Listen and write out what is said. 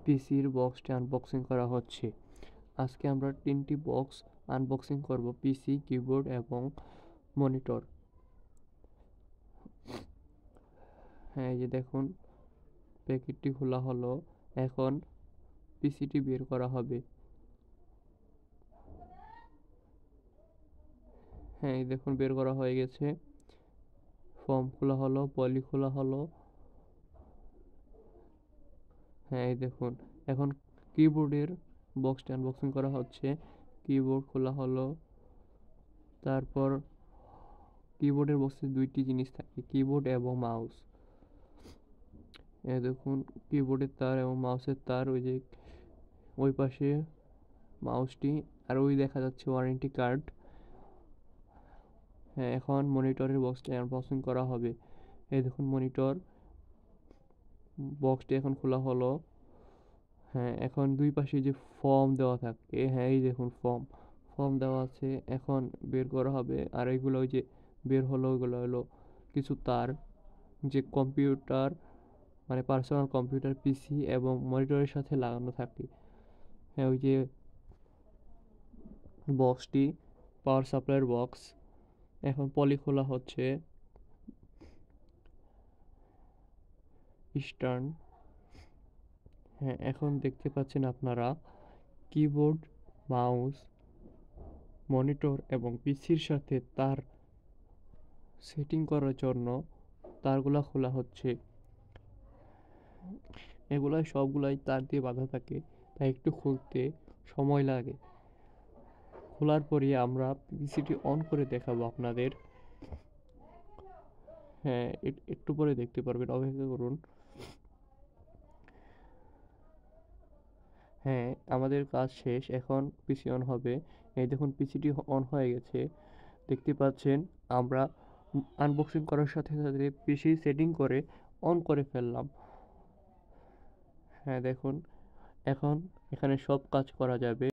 পিসির বক্সটি আনবক্সিং করা হচ্ছে। আজকে আমরা 3টি বক্স আনবক্সিং করব, পিসি, কিবোর্ড এবং মনিটর। হ্যাঁ, এই যে দেখুন প্যাকেটটি খোলা হলো। এখন পিসিটি বের করা হবে। হ্যাঁ, এই দেখুন বের করা হয়ে গেছে। ফর্ম খোলা হলো, পলি খোলা হলো। হ্যাঁ, এই দেখুন এখন কিবোর্ডের বক্সটি আনবক্সিং করা হচ্ছে। কিবোর্ড খোলা হলো। তারপর কিবোর্ডের বক্সে 2টি জিনিস থাকে, কিবোর্ড এবং মাউস। এই দেখুন কিবোর্ডের তার এবং মাউসের তার, ওই যে ওই পাশে মাউসটি, আর ওই দেখা যাচ্ছে ওয়ারেন্টি কার্ড। হ্যাঁ, এখন মনিটরের বক্সটি আনবক্সিং করা হবে। এই দেখুন মনিটর বক্সটি এখন খোলা হলো। হ্যাঁ, এখন দুই পাশে যে ফর্ম দেওয়া থাকে, হ্যাঁ এই দেখুন ফর্ম দেওয়া আছে, এখন বের করা হবে। আর এগুলো ওই যে বের হলো, ওগুলো হলো কিছু তার, যে কম্পিউটার মানে পার্সোনাল কম্পিউটার, পিসি এবং মনিটরের সাথে লাগানো থাকে। হ্যাঁ, ওই যে বক্সটি পাওয়ার সাপ্লাইয়ের বক্স। এখন পলি খোলা হচ্ছে, ইস্টার্ন। হ্যাঁ, এখন দেখতে পাচ্ছেন আপনারা কিবোর্ড, মাউস, মনিটর এবং পিসির সাথে তার সেটিং করার জন্য তারগুলা খোলা হচ্ছে। এগুলাই সবগুলাই তার দিয়ে বাঁধা থাকে, তাই একটু খুলতে সময় লাগে। খোলার পরে আমরা পিসিটি অন করে দেখাবো আপনাদের। হ্যাঁ, একটু পরে দেখতে পারবেন, অপেক্ষা করুন। হ্যাঁ, আমাদের কাজ শেষ, এখন পিসি অন হবে। এই দেখুন পিসিটি অন হয়ে গেছে, দেখতে পাচ্ছেন। আমরা আনবক্সিং করার সাথে সাথে পিসি সেটিং করে অন করে ফেললাম। হ্যাঁ দেখুন, এখন এখানে সব কাজ করা যাবে।